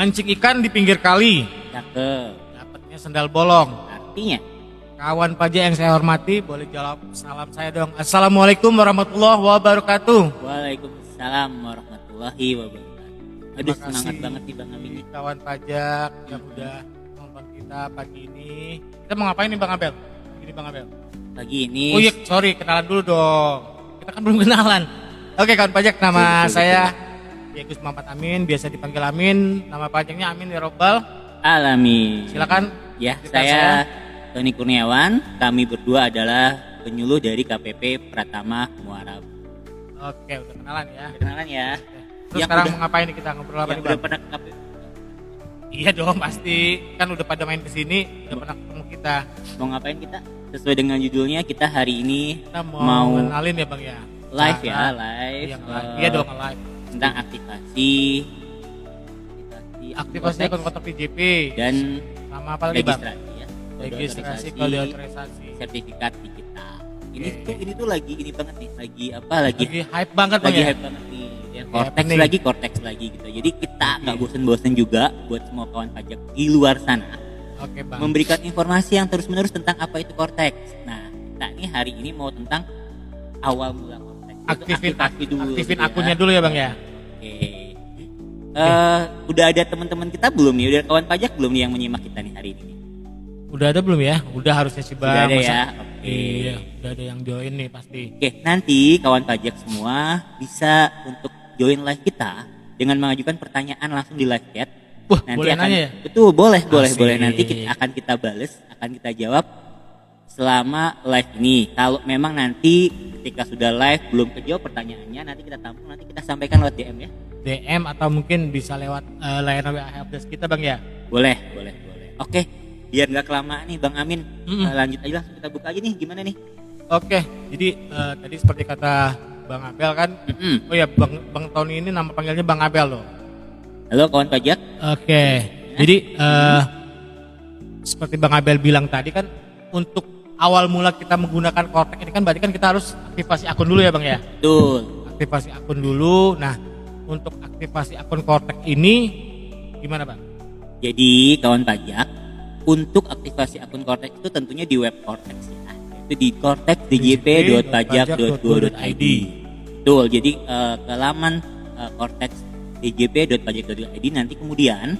Mancing ikan di pinggir kali, Cakep. dapatnya sendal bolong. Artinya, Kawan pajak yang saya hormati, boleh jawab salam saya dong. Assalamualaikum warahmatullahi wabarakatuh. Waalaikumsalam warahmatullahi wabarakatuh. Aduh, Terima semangat kasih banget nih Bang Amin. kawan pajak yang udah nonton kita pagi ini. Kita mau ngapain nih Bang Abel? Ini Bang Abel. Pagi ini. Oh iya, sorry, kenalan dulu dong. Kita kan belum kenalan. Oke kawan pajak, nama saya Yegus Muhammad Amin, biasa dipanggil Amin. Nama panjangnya Amin ya Robbal. Alami. Silakan. Ya, cerita saya Tony Kurniawan. Kami berdua adalah penyuluh dari KPP Pratama Muara. Oke, udah kenalan ya. Kenalan ya. Terus Yang sekarang udah- mau ngapain nih kita ngobrol apa Yang nih udah Bang? pernah ke KPP. Iya dong pasti, kan udah pada main kesini, udah pernah ketemu kita. Mau ngapain kita? Sesuai dengan judulnya, kita hari ini Kita mau Mau kenalin ya Bang ya. live ya, Cara- live. Iya, iya dong live. Tentang aktivasi Aktivasi akun kotak PJP dan sama apa lagi Bang? registrasi ya. Registrasi Kode kode otorisasi, otorisasi. sertifikat digital. Oke. Ini tuh lagi ini banget nih, lagi apa lagi? Lagi hype banget Bang Lagi ya. hype banget nih. Ya, Oke, Cortex apa nih? lagi, Cortex lagi gitu. Jadi kita nggak bosen-bosen juga buat semua kawan pajak di luar sana Oke Bang. memberikan informasi yang terus-menerus tentang apa itu Cortex. Nah, kita ini hari ini mau tentang awal mula Cortex. Itu Aktifin aktivasi dulu aktifin gitu ya. akunnya dulu ya Bang ya. Oke. Udah ada teman-teman kita belum nih? Udah kawan pajak belum nih yang menyimak kita nih hari ini? Udah ada belum ya? Udah harusnya sih Bang. Sudah ada Masa- ya. Oke. Iya, udah ada yang join nih pasti. Oke, nanti kawan pajak semua bisa untuk join live kita dengan mengajukan pertanyaan langsung di live chat. Wah, Nanti boleh akan, nanya ya? Betul, boleh, boleh, Asik. boleh. Nanti akan kita bales, akan kita jawab selama live ini. Kalau memang nanti ketika sudah live belum kejawab pertanyaannya, nanti kita tampung, nanti kita sampaikan lewat DM ya. DM atau mungkin bisa lewat layanan WA helpdesk kita Bang ya. Boleh, boleh, boleh. Oke, biar nggak kelamaan nih Bang Amin. Lanjut aja langsung kita buka aja nih, gimana nih? Oke, jadi tadi seperti kata Bang Abel kan. Mm-mm. Oh ya, Bang Tony ini nama panggilnya Bang Abel loh. Halo kawan pajak. Oke, jadi seperti Bang Abel bilang tadi kan, untuk awal mula kita menggunakan Cortex ini kan berarti kan kita harus aktivasi akun dulu ya Bang ya. Betul. Aktivasi akun dulu. Nah, untuk aktivasi akun Cortex ini gimana Bang? Jadi kawan pajak, untuk aktivasi akun Cortex itu tentunya di web Cortex ya. Itu di cortex.djp.pajak.go.id. Betul. Jadi ke laman cortex.djp.pajak.go.id nanti kemudian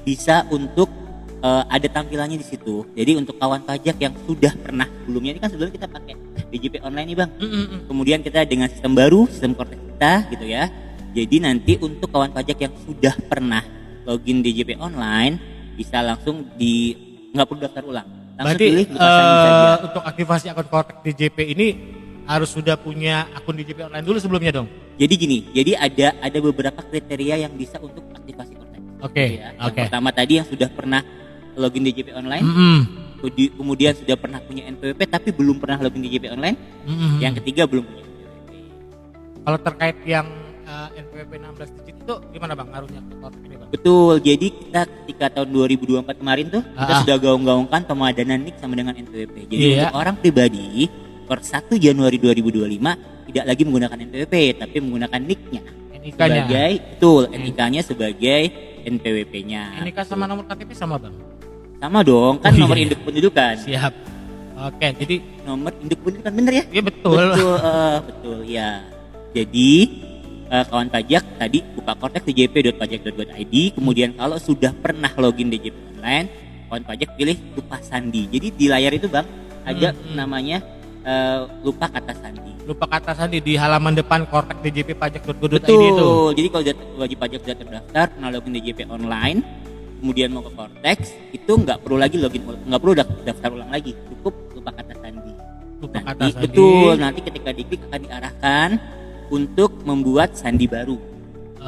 bisa untuk ada tampilannya di situ. Jadi untuk kawan pajak yang sudah pernah sebelumnya, ini kan sebelumnya kita pakai DJP online nih Bang. Kemudian kita dengan sistem baru, sistem Cortex kita gitu ya. Jadi nanti untuk kawan pajak yang sudah pernah login DJP online bisa langsung nggak perlu daftar ulang. Langsung Berarti pilih buka sandi saja. untuk aktivasi akun Cortex DJP ini harus sudah punya akun DJP online dulu sebelumnya dong. Jadi gini, jadi ada beberapa kriteria yang bisa untuk aktivasi Cortex. Oke, Ya. Yang oke. pertama tadi yang sudah pernah login DJP online, kemudian sudah pernah punya NPWP tapi belum pernah login DJP online. Yang ketiga belum punya NPWP. Kalau terkait yang NPWP 16 digit itu gimana Bang ngaruhnya ke Cortex ini Bang? Betul, jadi kita ketika tahun 2024 kemarin tuh kita Ah. sudah gaung-gaungkan pemadanan NIK sama dengan NPWP. Jadi Iya. untuk orang pribadi per 1 Januari 2025 tidak lagi menggunakan NPWP tapi menggunakan NIK-nya NIK-nya. sebagai betul NIK-nya sebagai NPWP-nya. NIK sama nomor KTP sama Bang? Sama dong, kan Oh, nomor iya. induk pendudukan. Siap. Oke, jadi Nomor induk pendudukan bener ya? iya betul. Betul, betul ya. Jadi kawan pajak tadi buka Cortex djp.pajak.go.id, kemudian kalau sudah pernah login DJP online, kawan pajak pilih lupa sandi. Jadi di layar itu Bang ada namanya lupa kata sandi. Lupa kata sandi di halaman depan Cortex djp.pajak.go.id Betul. itu. Jadi kalau wajib pajak sudah terdaftar, pernah login DJP online, kemudian mau ke Cortex, itu nggak perlu lagi nggak perlu daftar ulang lagi, cukup lupa kata sandi. Lupa kata Nanti sandi. betul, nanti ketika diklik akan diarahkan untuk membuat sandi baru.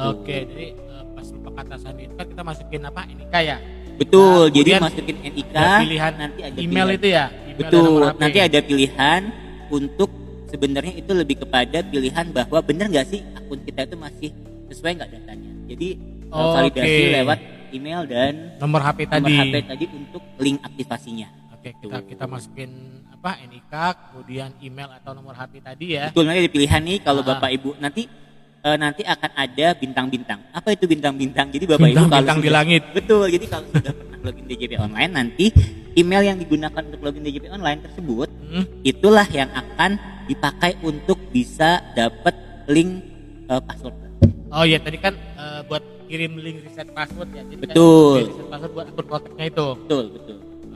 Oke, jadi pas lupa kata sandi itu kan kita masukin apa? NIK ya. Betul, Nah, jadi kemudian masukin NIK, Ada pilihan nanti ada email pilihan. itu ya. Email dan Betul, nomor HP. nanti ada pilihan untuk sebenarnya itu lebih kepada pilihan bahwa benar nggak sih akun kita itu masih sesuai nggak datanya. Jadi validasi Oke. lewat email dan nomor HP nomor tadi. HP tadi untuk link aktivasinya. Oke, kita masukin apa? NIK, kemudian email atau nomor HP tadi ya. Betul, nanti ada pilihan nih kalau Ah. Bapak Ibu nanti nanti akan ada bintang-bintang. Apa itu bintang-bintang? Jadi Bapak Ibu kalau Bintang-bintang di langit. Betul. Jadi kalau sudah pernah login DJP online, nanti email yang digunakan untuk login DJP online tersebut itulah yang akan dipakai untuk bisa dapat link password. Oh iya, tadi kan buat kirim link reset password ya. Jadi Betul. kan reset password buat akun kontaknya itu. Betul.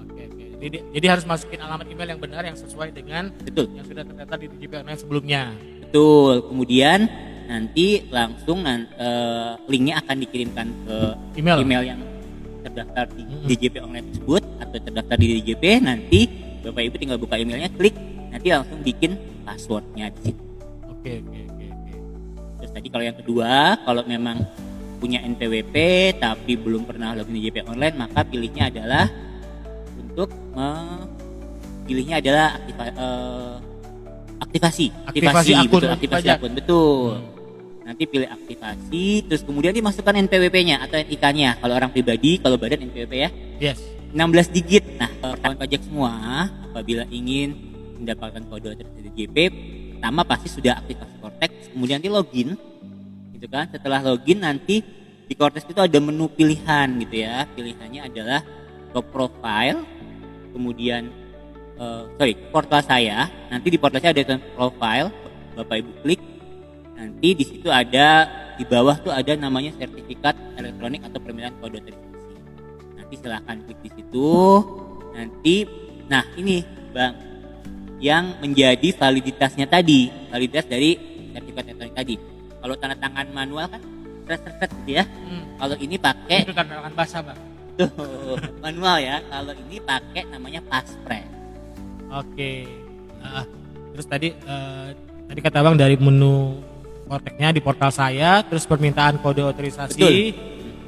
Oke. Jadi harus masukin alamat email yang benar yang sesuai dengan Betul. yang sudah terdaftar di DJP online sebelumnya. Betul. Kemudian nanti langsung linknya akan dikirimkan ke email yang terdaftar di DJP online tersebut atau terdaftar di DJP. Nanti Bapak Ibu tinggal buka emailnya, klik, nanti langsung bikin passwordnya di situ. Oke. Terus tadi kalau yang kedua, kalau memang punya NPWP tapi belum pernah login DJP online, maka pilihnya adalah aktivasi akun. aktivasi akun, betul. Nanti pilih aktivasi, terus kemudian dimasukkan NPWP-nya atau NIK-nya. Kalau orang pribadi, kalau badan NPWP ya. Yes. 16 digit. Nah, kawan pajak semua apabila ingin mendapatkan kode otoritas DJP, pertama pasti sudah aktivasi Cortex, kemudian nanti login. Gitu kan? Setelah login nanti di Cortex itu ada menu pilihan gitu ya. Pilihannya adalah ke profile, kemudian portal saya. Nanti di portal saya ada profile, Bapak Ibu klik. Nanti di situ ada di bawah tuh ada namanya sertifikat elektronik atau permintaan kode otoritas. Nanti silahkan klik di situ. Nanti, nah ini Bang, yang menjadi validitasnya tadi, validitas dari sertifikat elektronik tadi. Kalau tanda tangan manual kan set gitu ya. Kalau ini pakai itu tanda tangan basah, Bang. Tuh, manual ya. Kalau ini pakai namanya Passphrase. Oke. Terus tadi kata Bang dari menu Cortex-nya di portal saya, terus permintaan kode otorisasi. Betul.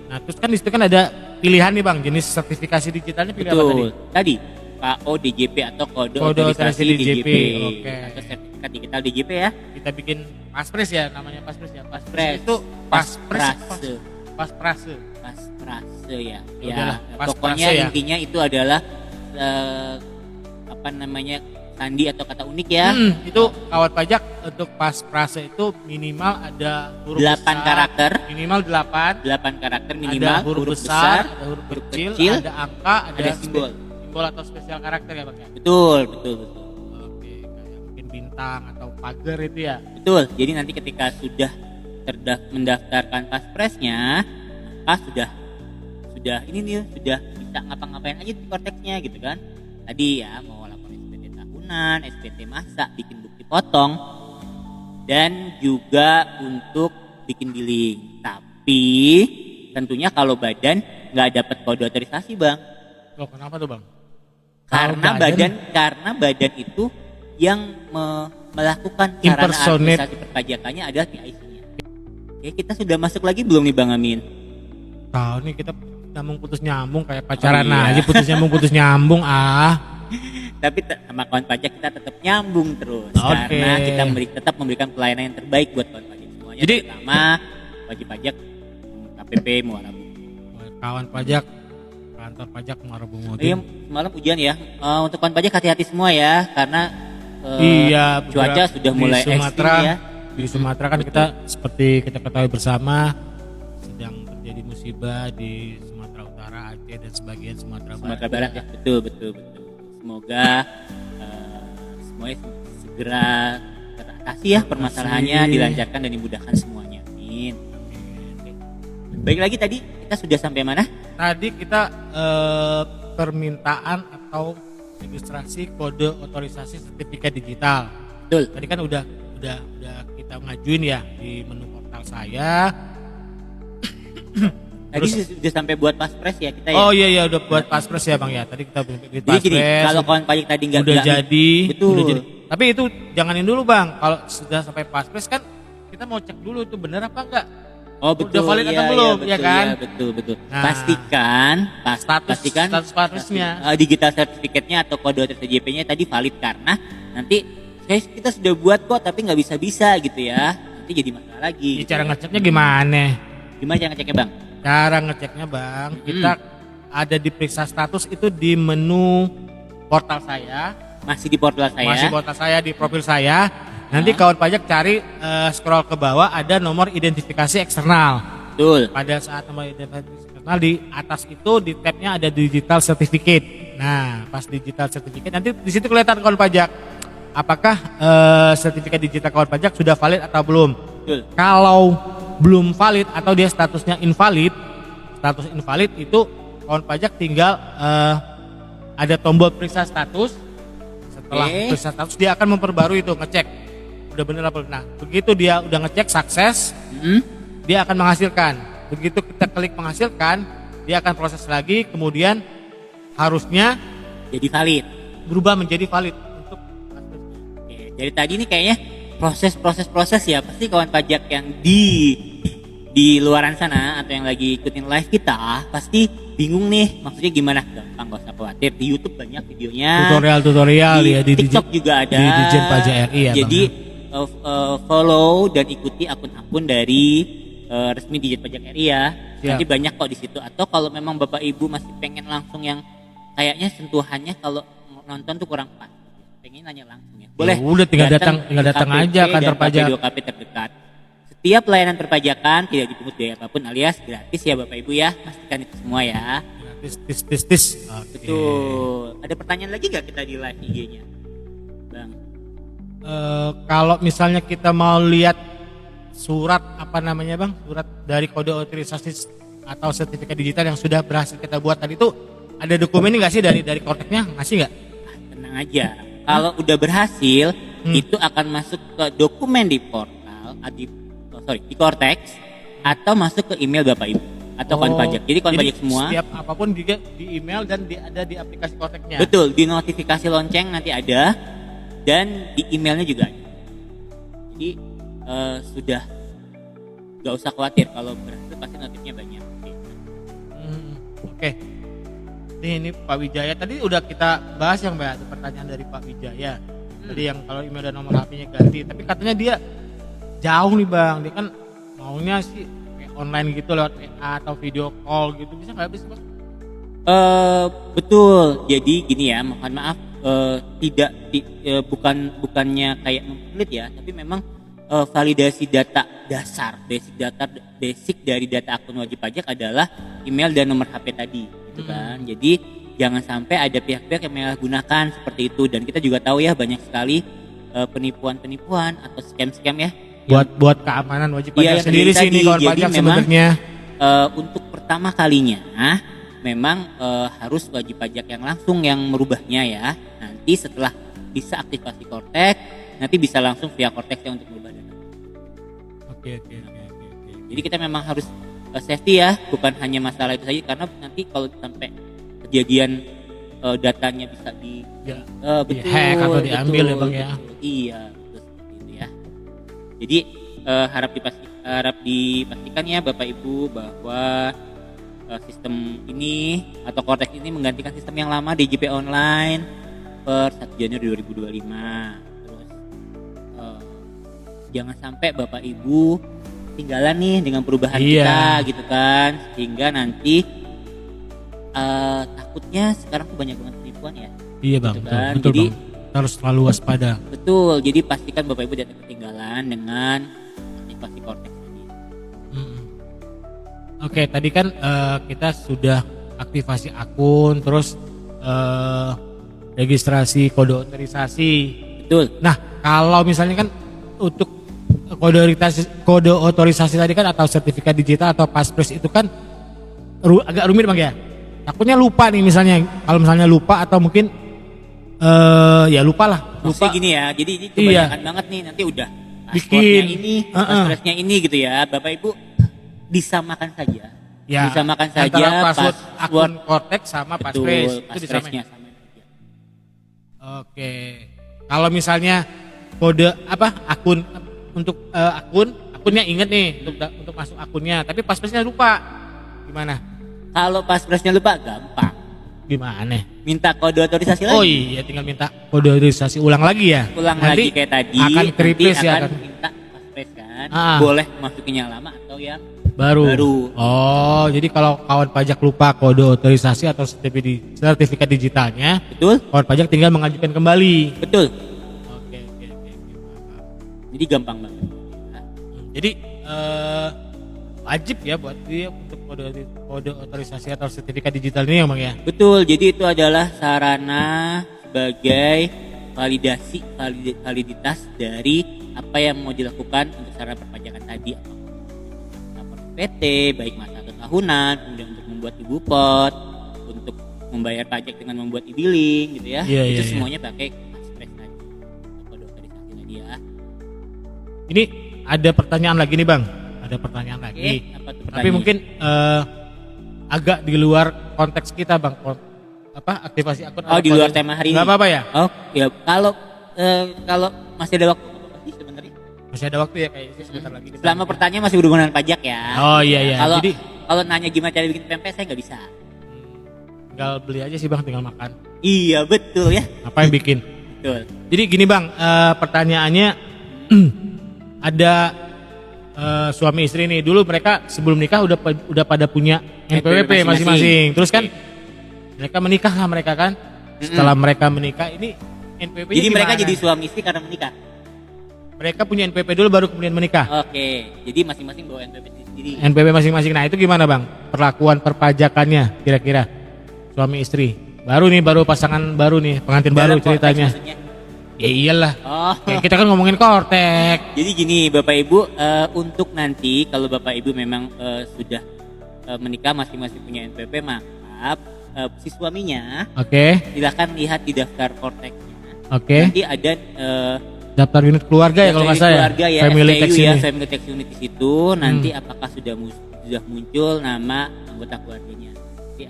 Nah, terus kan di situ kan ada pilihan nih Bang, jenis sertifikasi digitalnya pilih apa tadi? Tadi KO DJP atau kode otorisasi DJP. Oke. Atau sertifikat digital DJP ya. Kita bikin Passphrase ya, namanya Passphrase ya. Passphrase. Itu Passphrase ya. Udahlah, Pokoknya ya. intinya itu adalah sandi atau kata unik ya. Itu kawan pajak untuk Passphrase itu minimal ada huruf 8 besar, karakter. Minimal 8 karakter minimal, ada huruf besar, ada huruf kecil, ada angka, ada simbol atau spesial karakter ya Bang ya. Betul. Oke, kayak mungkin bintang atau pagar itu ya. Betul. Jadi nanti ketika sudah mendaftarkan Passphrase-nya, maka sudah ini nih sudah bisa ngapa-ngapain aja di Cortex-nya gitu kan. Tadi ya mau lapor SPT tahunan, SPT masa, bikin bukti potong, dan juga untuk bikin billing. Tapi tentunya kalau badan nggak dapat kode otorisasi Bang. Loh kenapa tuh Bang? Karena badan itu yang melakukan sarana administrasi perpajakannya adalah PIC-nya. Oke, kita sudah masuk lagi belum nih Bang Amin? Tahu nih kita putus nyambung kayak pacaran aja putus nyambung Tapi sama kawan pajak kita tetap nyambung terus karena kita tetap memberikan pelayanan yang terbaik buat kawan pajak semuanya. Jadi terutama wajib pajak KPP Muara Bumi. Kawan pajak kantor pajak Muara Bumi. Iya, semalam hujan ya. Untuk kawan pajak hati-hati semua ya karena cuaca sudah mulai ekstrim ya. Di Sumatera kan kita seperti kita ketahui bersama sedang terjadi musibah di Sumatera Utara, Aceh dan sebagian Sumatera Barat ya. Betul. Semoga semuanya segera teratasi ya permasalahannya, dilancarkan dan dimudahkan semuanya. Amin. Baik lagi tadi kita sudah sampai mana? Tadi kita permintaan atau registrasi kode otorisasi sertifikat digital. Betul. Tadi kan udah kita ngajuin ya di menu portal saya. Tadi sudah sampai buat Passphrase ya kita ya. Oh iya udah buat Passphrase ya Bang ya. Tadi kita buat Passphrase. Jadi kalau kawan pajak tadi nggak udah jadi. Betul. Udah jadi. Tapi itu janganin dulu Bang. Kalau sudah sampai Passphrase kan kita mau cek dulu itu benar apa enggak. Oh betul. Udah valid atau belum ya kan? Iya, betul. Nah, pastikan status Passphrase-nya. Digital sertifikatnya atau kode OTP-nya tadi valid karena nanti kita sudah buat kok tapi nggak bisa gitu ya. Nanti jadi masalah lagi. Cara ngeceknya gimana? Gimana cara ngeceknya Bang? Cara ngeceknya Bang, kita ada di periksa status itu di menu portal saya. Masih di portal saya. Masih portal saya di profil saya. nanti kawan pajak cari scroll ke bawah ada nomor identifikasi eksternal. Betul. Pada saat nomor identifikasi eksternal di atas itu di tabnya ada digital certificate. Nah, pas digital certificate nanti di situ kelihatan kawan pajak apakah sertifikat digital kawan pajak sudah valid atau belum. Betul. Kalau belum valid atau dia statusnya invalid, status invalid itu kawan pajak tinggal ada tombol periksa status. Setelah periksa status dia akan memperbarui itu, ngecek udah bener apa belum. Nah, begitu dia udah ngecek sukses, dia akan menghasilkan. Begitu kita klik menghasilkan, dia akan proses lagi, kemudian harusnya jadi valid, berubah menjadi valid untuk. Oke, dari tadi ini kayaknya proses ya, pasti kawan pajak yang di luaran sana atau yang lagi ikutin live kita pasti bingung nih, maksudnya gimana. Gampang, gak usah khawatir, di YouTube banyak videonya, tutorial di ya, di TikTok juga ada, di Dijen Pajak RI ya. Jadi follow dan ikuti akun-akun dari resmi Dijen Pajak RI ya. Siap. Nanti banyak kok di situ. Atau kalau memang Bapak Ibu masih pengen langsung yang kayaknya sentuhannya kalau nonton tuh kurang pas, pengen nanya langsung ya, boleh. Udah tinggal datang aja kantor pajak. KP2KP terdekat. Setiap pelayanan perpajakan tidak dipungut biaya apapun alias gratis ya Bapak Ibu ya. Pastikan itu semua ya. Tis. Okay. Betul. Ada pertanyaan lagi gak kita di live IG-nya, Bang? Kalau misalnya kita mau lihat surat apa namanya Bang, surat dari kode otorisasi atau sertifikat digital yang sudah berhasil kita buat tadi itu, ada dokumennya nggak sih dari Korteknya, ngasih nggak? Tenang aja. Kalau udah berhasil, itu akan masuk ke dokumen di portal, di Kortex, atau masuk ke email Bapak Ibu atau kawan pajak. Jadi kawan pajak semua. Setiap apapun juga di email dan ada di aplikasi Korteknya. Betul, di notifikasi lonceng nanti ada dan di emailnya juga ada. Jadi sudah nggak usah khawatir, kalau berhasil pasti notifnya banyak. Oke. Ini Pak Wijaya tadi udah kita bahas yang Mbak, ada pertanyaan dari Pak Wijaya. Tadi yang kalau email dan nomor HP-nya ganti, tapi katanya dia jauh nih Bang, dia kan maunya sih kayak online gitu lewat WA atau video call gitu, bisa nggak bisa Bang? Betul. Jadi gini ya, mohon maaf, bukannya kayak mempelit ya, tapi memang validasi data dasar, basic dari data akun wajib pajak adalah email dan nomor HP tadi, gitu kan. Jadi jangan sampai ada pihak-pihak yang menyalahgunakan seperti itu, dan kita juga tahu ya banyak sekali penipuan atau scam ya. Buat keamanan wajib pajak sendiri sih ini kawan pajak sebenarnya. Untuk pertama kalinya memang harus wajib pajak yang langsung yang merubahnya ya. Nanti setelah bisa aktivasi Kortek, nanti bisa langsung via Korteknya untuk merubah data. Oke. Jadi kita memang harus safety ya, bukan hanya masalah itu saja, karena nanti kalau sampai kejadian datanya bisa hack atau diambil ya Bang ya. Iya, betul seperti itu ya. Jadi harap dipastikan ya Bapak Ibu bahwa sistem ini atau Kortek ini menggantikan sistem yang lama DJP online per 1 Januari 2025. Jangan sampai Bapak Ibu tinggalan nih dengan perubahan kita gitu kan, sehingga nanti takutnya sekarang tuh banyak banget penipuan ya. Iya Bang, gitu kan? betul. Jadi Bang, harus selalu waspada. Betul, jadi pastikan Bapak Ibu tidak ketinggalan dengan aktivasi Kortek ini. Oke, tadi kan kita sudah aktivasi akun, terus registrasi kode otorisasi. Betul. Nah, kalau misalnya kan untuk kode otorisasi tadi kan atau sertifikat digital atau paspres itu kan agak rumit Bang ya. Takutnya lupa nih misalnya, kalau misalnya lupa atau mungkin ya lupa lah. Lupa gini ya, jadi ini kebanyakan banget nih, nanti udah paspornya ini, paspresnya ini gitu ya. Bapak Ibu disamakan saja. Ya, disamakan saja password akun Kortek sama paspres. Itu disamain. Oke. Kalau misalnya kode akun untuk akunnya inget nih untuk masuk akunnya, tapi paspresnya lupa, gimana? Kalau paspresnya lupa gampang. Gimana? Minta kode otorisasi lagi. Oh iya, tinggal minta kode otorisasi ulang lagi ya. Ulang nanti lagi kayak tadi. Akan triples ya. Akan minta paspres kan. Boleh masukin yang lama atau yang baru. Oh, jadi kalau kawan pajak lupa kode otorisasi atau sertifikat digitalnya, betul. Kawan pajak tinggal mengajukan kembali. Betul. Oke. Jadi gampang banget. Jadi wajib ya buat dia untuk kode otorisasi atau sertifikat digital ini ya Bang ya. Betul, jadi itu adalah sarana sebagai validitas dari apa yang mau dilakukan untuk sarana perpajakan tadi, lapor PT, baik masa atau tahunan, kemudian untuk membuat e-Bupot, untuk membayar pajak dengan membuat e-billing gitu ya. Itu semuanya pakai Express tadi, kode otorisasi tadi ya. Ini ada pertanyaan lagi nih Bang. Ada pertanyaan lagi. Apa tuh Tapi mungkin agak di luar konteks kita Bang. Aktivasi akun. Oh, di luar tema hari ini. Enggak apa-apa ya? Oh, ya kalau masih ada waktu sih sebenarnya. Masih ada waktu ya kayaknya sebentar lagi. Selama pertanyaan masih berhubungan dengan pajak ya. Oh iya. Kalau nanya gimana cara bikin pempek saya nggak bisa. Tinggal beli aja sih Bang, tinggal makan. Iya betul ya. Apa yang bikin? Betul. Jadi gini Bang, pertanyaannya ada suami istri nih, dulu mereka sebelum nikah udah pada punya NPWP masing-masing. Terus kan mereka menikah lah mereka kan. Setelah mereka menikah ini NPWP-nya jadi gimana? mereka jadi suami istri karena menikah. Mereka punya NPWP dulu baru kemudian menikah. Oke, jadi masing-masing bawa NPWP sendiri. NPWP masing-masing. Nah itu gimana Bang? Perlakuan perpajakannya kira-kira suami istri. Baru pasangan baru nih, pengantin baru ceritanya. Ya iyalah. Kayak kita kan ngomongin kortek. Jadi gini Bapak Ibu, untuk nanti kalau Bapak Ibu memang sudah menikah masing-masing punya NPWP, maka si suaminya silakan lihat di daftar korteknya. Nanti ada daftar unit keluarga ya kalau nggak salah. Keluarga ya, Family FTU tax ya, unit. Family tax unit di situ. Nanti apakah sudah muncul nama anggota keluarganya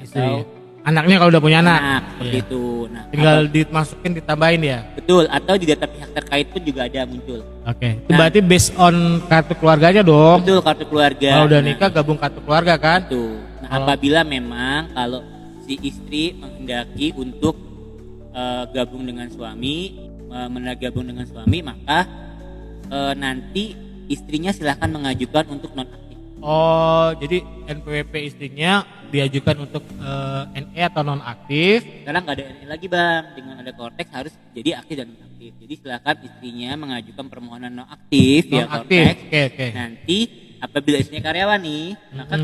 atau anaknya kalau udah punya anak. Seperti itu. Nah, tinggal dimasukin ditambahin ya. Betul, atau di data pihak terkait pun juga ada muncul. Itu berarti based on kartu keluarganya dong. Betul, kartu keluarga. Kalau udah nikah gabung kartu keluarga kan. Betul. Nah, apabila memang kalau si istri menghendaki untuk gabung dengan suami, gabung dengan suami, maka nanti istrinya silahkan mengajukan untuk nonaktif. Oh, jadi NPWP istrinya diajukan untuk NE atau nonaktif. Sekarang nggak ada NE lagi Bang, dengan ada korteks harus jadi aktif dan nonaktif. Jadi silakan istrinya mengajukan permohonan nonaktif via korteks. Nanti apabila istrinya karyawan nih, maka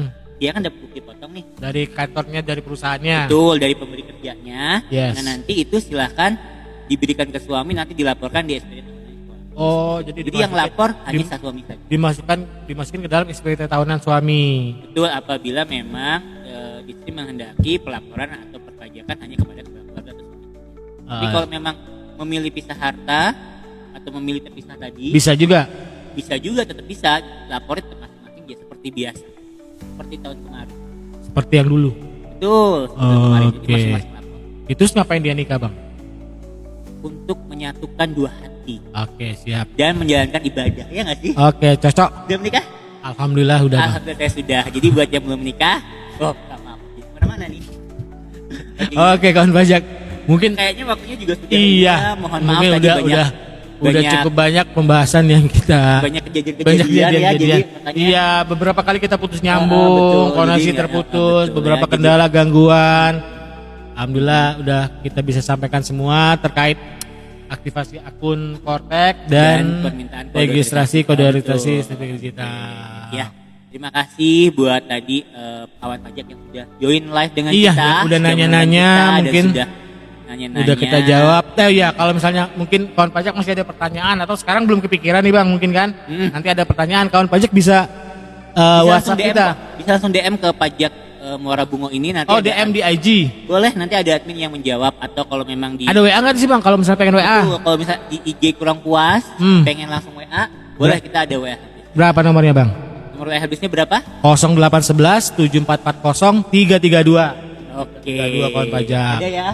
dia kan dapat bukti potong nih dari kantornya, dari perusahaannya. Betul, dari pemberi kerjanya. Yes. Nah nanti itu silahkan diberikan ke suami, nanti dilaporkan di SPT. Oh, jadi yang lapor hanya suami saja. Dimasukin ke dalam SPT tahunan suami. Betul, apabila memang istri menghendaki pelaporan atau perpajakan hanya kepada keluarga atau suami. Tapi kalau memang memilih pisah harta atau memilih terpisah tadi, bisa juga tetap bisa laporin ke masing-masing ya seperti biasa, seperti tahun kemarin. Seperti yang dulu. Betul. Kemarin jadi masing-masing lapor. Itu ngapain dia nikah Bang? Untuk menyatukan dua hati. Siap. Dan menjalankan ibadah, ya nggak sih? Cocok. Sudah menikah? Alhamdulillah udah. Alhamdulillah saya sudah. Jadi buat yang belum menikah, maaf. Mana nih? Kawan pajak. Mungkin kayaknya waktunya juga sudah. Iya. Mohon maaf tadi udah cukup banyak pembahasan yang kita banyak kejadian. Iya, beberapa kali kita putus nyambung, koneksi terputus, beberapa kendala gangguan. Alhamdulillah udah kita bisa sampaikan semua terkait aktivasi akun Kortek dan registrasi kode otorisasi sertifikat digital. Ya, terima kasih buat tadi kawan pajak yang sudah join live dengan kita. Iya, udah nanya-nanya, mungkin udah kita jawab. Ya, kalau misalnya mungkin kawan pajak masih ada pertanyaan atau sekarang belum kepikiran nih Bang, mungkin kan? Nanti ada pertanyaan kawan pajak bisa WhatsApp DM, kita. Bisa langsung DM ke pajak Muara Bungo ini nanti. DM di IG. Boleh, nanti ada admin yang menjawab atau kalau memang di. Ada WA nggak sih Bang kalau misalnya pengen WA? Betul, kalau misalnya di IG kurang puas, pengen langsung WA, boleh kita ada WA. Berapa nomornya Bang? Nomor WA habisnya berapa? 0811 7440 332. Oke. 32 kawan pajak. Ada ya?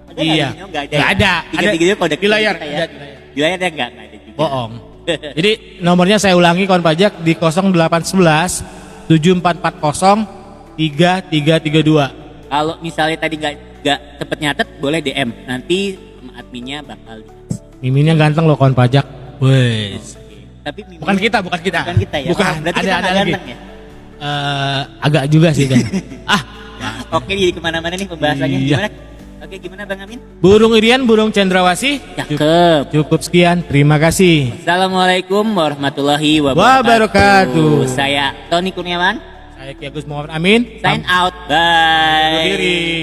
Ada iya. Nggak ada. Nggak ada. Tiga-tiga kode di layar. Ya. Di layar ada nggak ada juga. Bohong. Jadi nomornya saya ulangi kawan pajak di 0811 7440 3332. Kalau misalnya tadi nggak cepet nyatet, boleh DM. Nanti sama adminnya bakal dikasih. Miminnya ganteng loh kawan pajak. Wes. Tapi bukan kita ya. Bukan kita ya. Bukan. Berarti ada kita lagi. Ganteng ya. Agak juga sih kan. Oke, jadi kemana-mana nih pembahasannya. Iya. Gimana? Oke, gimana Bang Amin? Burung Irian, burung cendrawasih. Cakep. Cukup sekian, terima kasih. Assalamualaikum warahmatullahi Wabarakatuh. Saya Tony Kurniawan. Saya Ki Agus Muhammad Amin. Sign out. Bye. Undur diri.